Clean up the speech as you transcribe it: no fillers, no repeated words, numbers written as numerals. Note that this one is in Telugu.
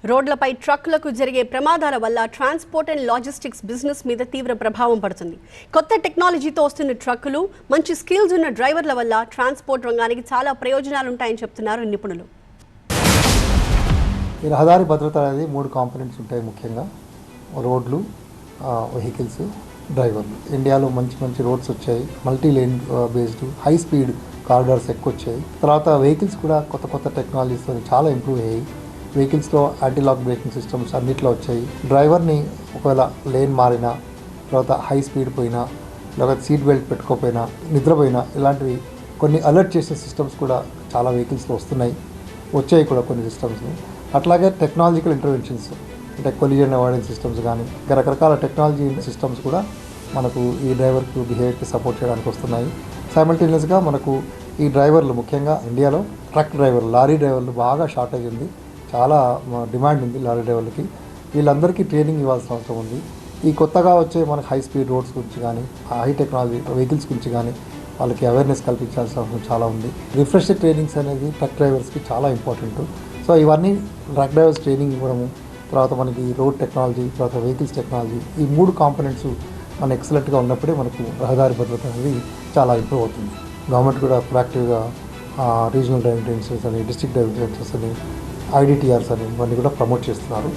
రోడ్లపై ట్రక్కులకు జరిగే ప్రమాదాల వల్ల ట్రాన్స్పోర్ట్ అండ్ లాజిస్టిక్స్ బిజినెస్ మీద తీవ్ర ప్రభావం పడుతుంది. కొత్త టెక్నాలజీతో వస్తున్న ట్రక్కులు, మంచి స్కిల్స్ ఉన్న డ్రైవర్ల వల్ల ట్రాన్స్పోర్ట్ రంగానికి చాలా ప్రయోజనాలు ఉంటాయని చెప్తున్నారు నిపుణులు. ఈ రహదారి భద్రత అనేది 3 కాంపోనెంట్స్ ఉంటాయి. ముఖ్యంగా రోడ్లు, వెహికల్స్, డ్రైవర్లు. ఇండియాలో మంచి రోడ్స్ వచ్చాయి, multi lane based high speed corridors ఎక్కువ వచ్చాయి. తర్వాత వెహికల్స్ కూడా కొత్త టెక్నాలజీస్తో చాలా ఇంప్రూవ్ అయ్యాయి. వెహికల్స్లో యాంటీ లాక్ బ్రేకింగ్ సిస్టమ్స్ అన్నిట్లో వచ్చాయి. డ్రైవర్ని ఒకవేళ లేన్ మారినా, తర్వాత హై స్పీడ్ పోయినా, లేకపోతే సీట్ బెల్ట్ పెట్టుకోపోయినా, నిద్రపోయినా, ఇలాంటివి కొన్ని అలర్ట్ చేసే సిస్టమ్స్ కూడా చాలా వెహికల్స్లో వచ్చాయి కూడా కొన్ని సిస్టమ్స్. అట్లాగే టెక్నాలజికల్ ఇంటర్వెన్షన్స్ అంటే కొలిజన్ అవాయిడెన్స్ సిస్టమ్స్ కానీ రకరకాల టెక్నాలజీ సిస్టమ్స్ కూడా మనకు ఈ డ్రైవర్కి బిహేవియర్కి సపోర్ట్ చేయడానికి వస్తున్నాయి. సైమల్టేనియస్గా మనకు ఈ డ్రైవర్లు, ముఖ్యంగా ఇండియాలో ట్రక్ డ్రైవర్లు, లారీ డ్రైవర్లు బాగా షార్టేజ్ ఉంది. చాలా డిమాండ్ ఉంది లారీ డ్రైవర్లకి. వీళ్ళందరికీ ట్రైనింగ్ ఇవ్వాల్సిన అవసరం ఉంది. ఈ కొత్తగా వచ్చే మనకు హై స్పీడ్ రోడ్స్ గురించి కానీ, హై టెక్నాలజీ వెహికల్స్ గురించి కానీ వాళ్ళకి అవేర్నెస్ కల్పించాల్సిన అవసరం చాలా ఉంది. రిఫ్రెషర్ ట్రైనింగ్స్ అనేది ట్రక్ డ్రైవర్స్కి చాలా ఇంపార్టెంట్. సో ఇవన్నీ ట్రక్ డ్రైవర్స్ ట్రైనింగ్ ఇవ్వడము, తర్వాత మనకి రోడ్ టెక్నాలజీ, తర్వాత వెహికల్స్ టెక్నాలజీ, ఈ 3 కాంపోనెంట్స్ మన ఎక్సలెంట్గా ఉన్నప్పుడే మనకు రహదారి భద్రత అనేది చాలా ఇంప్రూవ్ అవుతుంది. గవర్నమెంట్ కూడా ప్రొయాక్టివ్గా రీజనల్ డ్రైవింగ్ ట్రైనింగ్స్ అని, డిస్ట్రిక్ట్ డ్రైవింగ్ ట్రైనింగ్స్ అని, IDTRs అని ఇవన్నీ కూడా ప్రమోట్ చేస్తున్నారు.